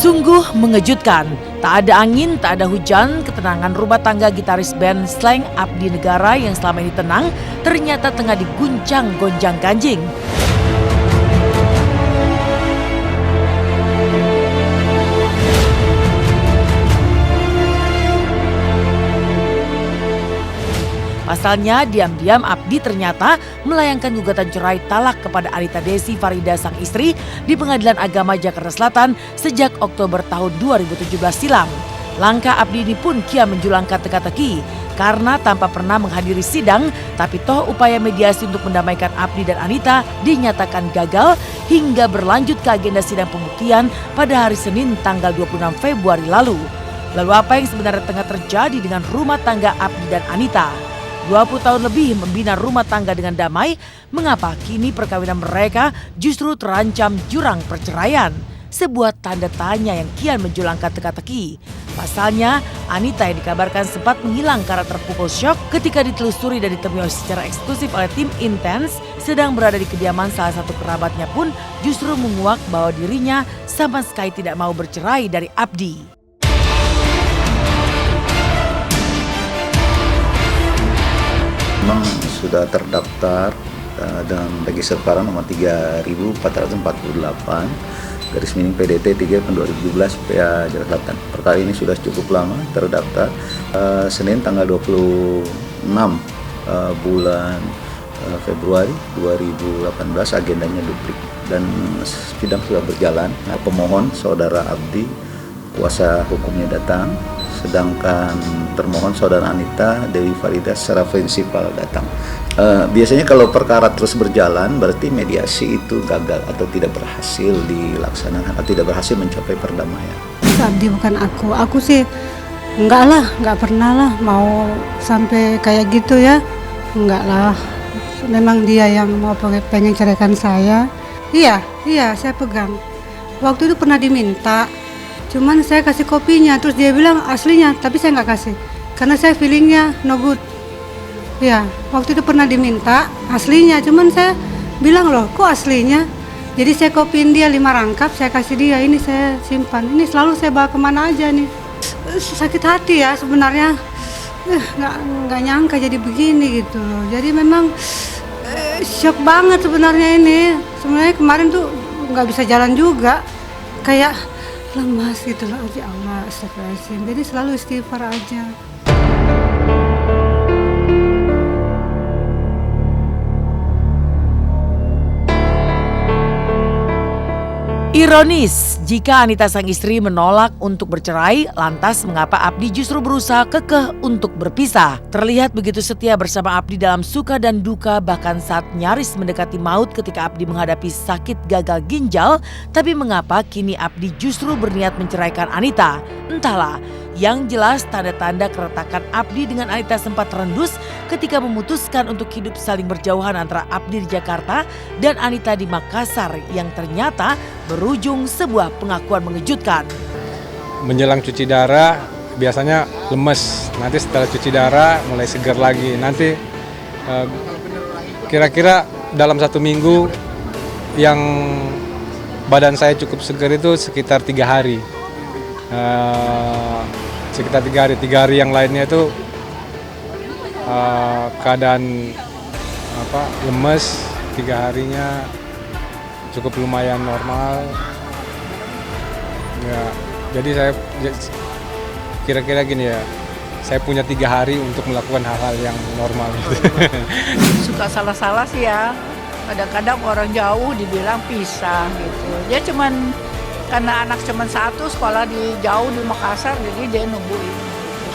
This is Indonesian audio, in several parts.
Sungguh mengejutkan, tak ada angin, tak ada hujan, ketenangan rumah tangga gitaris band Slank Abdi Negara yang selama ini tenang ternyata tengah diguncang gonjang ganjing. Pasalnya, diam-diam Abdi ternyata melayangkan gugatan cerai talak kepada Anita Desi Farida sang istri di Pengadilan Agama Jakarta Selatan sejak Oktober tahun 2017 silam. Langkah Abdi ini pun kian menjulangkan teka-teki karena tanpa pernah menghadiri sidang, tapi toh upaya mediasi untuk mendamaikan Abdi dan Anita dinyatakan gagal hingga berlanjut ke agenda sidang pembuktian pada hari Senin tanggal 26 Februari lalu. Lalu apa yang sebenarnya tengah terjadi dengan rumah tangga Abdi dan Anita? 20 tahun lebih membina rumah tangga dengan damai, mengapa kini perkawinan mereka justru terancam jurang perceraian? Sebuah tanda tanya yang kian menjulangkan teka-teki. Pasalnya, Anita yang dikabarkan sempat menghilang karena terpukul syok ketika ditelusuri dan ditemui secara eksklusif oleh tim Intens, sedang berada di kediaman salah satu kerabatnya pun justru menguak bahwa dirinya sama sekali tidak mau bercerai dari Abdi. Memang sudah terdaftar dengan register parah nomor 3448 garis miring PDT 3 tahun 2017 PA Jakarta Selatan. Perkara ini sudah cukup lama terdaftar. Senin tanggal 26 bulan Februari 2018 agendanya duplik dan sidang sudah berjalan. Pemohon saudara Abdi, kuasa hukumnya datang, sedangkan termohon saudara Anita Dewi Farida secara prinsipal datang. Biasanya kalau perkara terus berjalan berarti mediasi itu gagal atau tidak berhasil dilaksanakan atau tidak berhasil mencapai perdamaian. Abdi bukan aku sih enggak pernah lah mau sampai kayak gitu ya, enggak lah. Memang dia yang mau pengen ceraikan saya. Iya saya pegang. Waktu itu pernah diminta, cuman saya kasih kopinya, terus dia bilang aslinya, tapi saya nggak kasih karena saya feelingnya no good. Ya, waktu itu pernah diminta aslinya, cuman saya bilang loh, kok aslinya? Jadi saya kopiin dia 5 rangkap, saya kasih dia, ini saya simpan, ini selalu saya bawa kemana aja nih. Sakit hati ya sebenarnya, nggak nyangka jadi begini gitu loh. Jadi memang shock banget sebenarnya ini. Sebenarnya kemarin tuh nggak bisa jalan juga, kayak lemas gitu loh. Ya Allah, astagfirullahaladzim. Jadi selalu istighfar aja. Ironis, jika Anita sang istri menolak untuk bercerai, lantas mengapa Abdi justru berusaha kekeh untuk berpisah? Terlihat begitu setia bersama Abdi dalam suka dan duka, bahkan saat nyaris mendekati maut ketika Abdi menghadapi sakit gagal ginjal. Tapi mengapa kini Abdi justru berniat menceraikan Anita? Entahlah. Yang jelas tanda-tanda keretakan Abdi dengan Anita sempat terendus ketika memutuskan untuk hidup saling berjauhan antara Abdi di Jakarta dan Anita di Makassar yang ternyata berujung sebuah pengakuan mengejutkan. Menjelang cuci darah biasanya lemes, nanti setelah cuci darah mulai segar lagi. Nanti kira-kira dalam 1 minggu yang badan saya cukup segar itu sekitar 3 hari. Sekitar 3 hari yang lainnya itu keadaan lemes. 3 harinya cukup lumayan normal ya. Jadi saya kira-kira gini ya, saya punya 3 hari untuk melakukan hal-hal yang normal. Suka salah-salah sih ya, kadang-kadang orang jauh dibilang pisah gitu. Dia cuman karena anak cuma 1 sekolah di jauh di Makassar, jadi dia nungguin.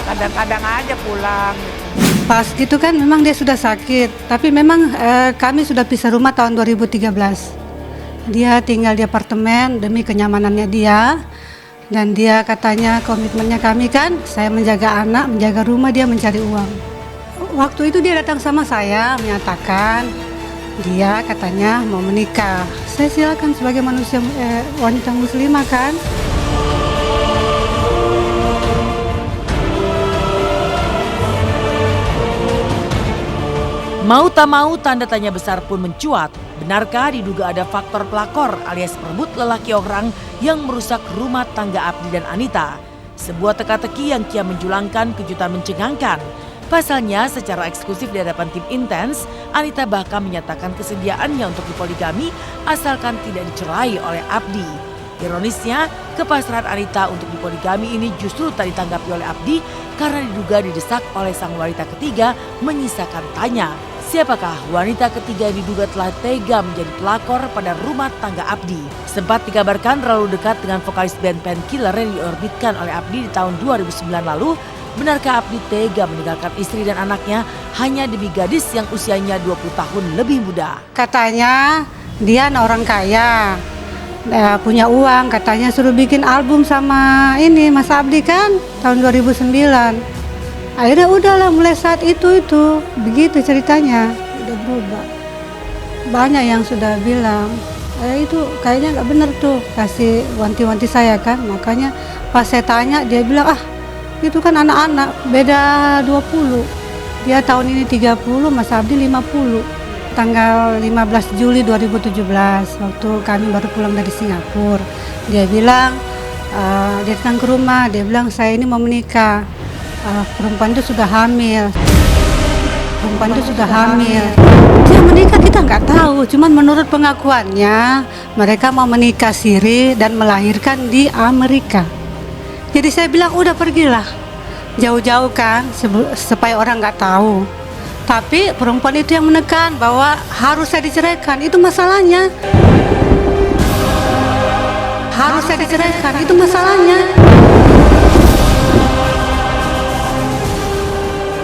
Kadang-kadang aja pulang gitu. Pas gitu kan memang dia sudah sakit, tapi memang kami sudah pisah rumah tahun 2013. Dia tinggal di apartemen demi kenyamanannya dia, dan dia katanya komitmennya kami kan, saya menjaga anak, menjaga rumah, dia mencari uang. Waktu itu dia datang sama saya menyatakan dia katanya mau menikah. Saya silakan sebagai manusia wanita muslimah kan. Mau tak mau tanda tanya besar pun mencuat. Benarkah diduga ada faktor pelakor alias perebut lelaki orang yang merusak rumah tangga Abdi dan Anita? Sebuah teka-teki yang kian menjulangkan kejutan mencengangkan. Pasalnya secara eksklusif di hadapan tim Intens, Anita bahkan menyatakan kesediaannya untuk dipoligami asalkan tidak dicerai oleh Abdi. Ironisnya, kepasrahan Anita untuk dipoligami ini justru tak ditanggapi oleh Abdi karena diduga didesak oleh sang wanita ketiga menyisakan tanya. Siapakah wanita ketiga yang diduga telah tega menjadi pelakor pada rumah tangga Abdi? Sempat dikabarkan terlalu dekat dengan vokalis band Painkiller yang diorbitkan oleh Abdi di tahun 2009 lalu. Benarkah Abdi tega meninggalkan istri dan anaknya hanya demi gadis yang usianya 20 tahun lebih muda? Katanya dia orang kaya, punya uang, katanya suruh bikin album sama ini Mas Abdi kan tahun 2009. Akhirnya udahlah mulai saat itu begitu ceritanya, udah berubah. Banyak yang sudah bilang, itu kayaknya nggak bener tuh, kasih wanti-wanti saya kan. Makanya pas saya tanya dia bilang, itu kan anak-anak, beda 20. Dia tahun ini 30, Mas Abdi 50. Tanggal 15 Juli 2017, waktu kami baru pulang dari Singapura. Dia bilang, dia datang ke rumah, dia bilang saya ini mau menikah. Perempuan itu sudah hamil. Dia menikah kita nggak tahu, cuman menurut pengakuannya mereka mau menikah siri dan melahirkan di Amerika. Jadi saya bilang udah pergilah, jauh-jauh kan supaya orang nggak tahu. Tapi perempuan itu yang menekan bahwa harus saya diceraikan, itu masalahnya. Harus saya diceraikan, itu masalahnya.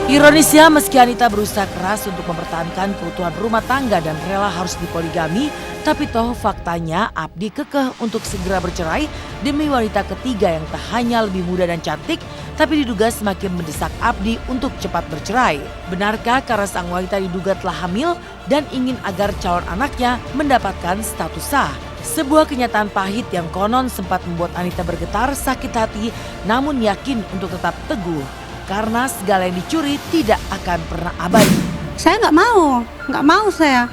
Ironisnya meski Anita berusaha keras untuk mempertahankan keutuhan rumah tangga dan rela harus dipoligami, tapi toh faktanya Abdi kekeh untuk segera bercerai demi wanita ketiga yang tak hanya lebih muda dan cantik, tapi diduga semakin mendesak Abdi untuk cepat bercerai. Benarkah karena sang wanita diduga telah hamil dan ingin agar calon anaknya mendapatkan status sah? Sebuah kenyataan pahit yang konon sempat membuat Anita bergetar sakit hati, namun yakin untuk tetap teguh. Karena segala yang dicuri tidak akan pernah abadi. Saya nggak mau saya.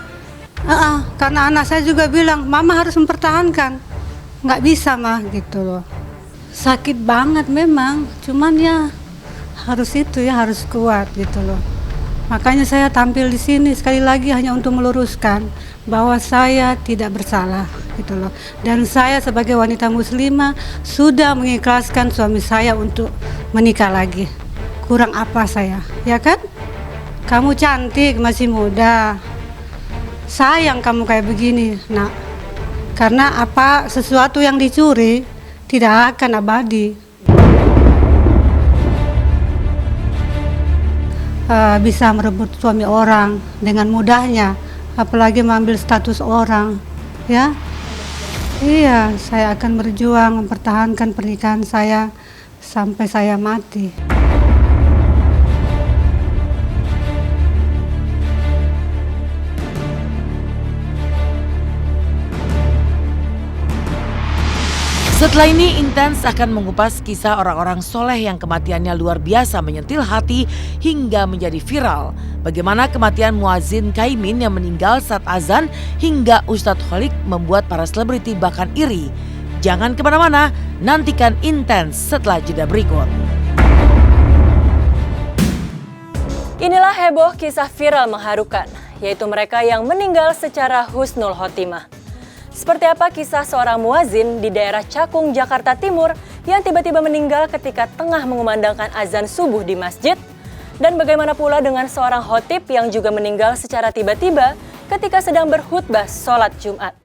Karena anak saya juga bilang, mama harus mempertahankan. Nggak bisa mah gitu loh. Sakit banget memang, cuman ya harus harus kuat gitu loh. Makanya saya tampil di sini sekali lagi hanya untuk meluruskan bahwa saya tidak bersalah gitu loh. Dan saya sebagai wanita muslimah sudah mengikhlaskan suami saya untuk menikah lagi. Kurang apa saya, ya kan? Kamu cantik, masih muda. Sayang kamu kayak begini, nak. Karena sesuatu yang dicuri tidak akan abadi. Bisa merebut suami orang dengan mudahnya, apalagi mengambil status orang, ya. Iya, saya akan berjuang mempertahankan pernikahan saya sampai saya mati. Setelah ini Intens akan mengupas kisah orang-orang soleh yang kematiannya luar biasa menyentil hati hingga menjadi viral. Bagaimana kematian muazin Kaimin yang meninggal saat azan hingga Ustadz Kholik membuat para selebriti bahkan iri. Jangan kemana-mana, nantikan Intens setelah jeda berikut. Inilah heboh kisah viral mengharukan, yaitu mereka yang meninggal secara husnul khotimah. Seperti apa kisah seorang muazin di daerah Cakung, Jakarta Timur yang tiba-tiba meninggal ketika tengah mengumandangkan azan subuh di masjid? Dan bagaimana pula dengan seorang khotib yang juga meninggal secara tiba-tiba ketika sedang berkhutbah sholat Jumat?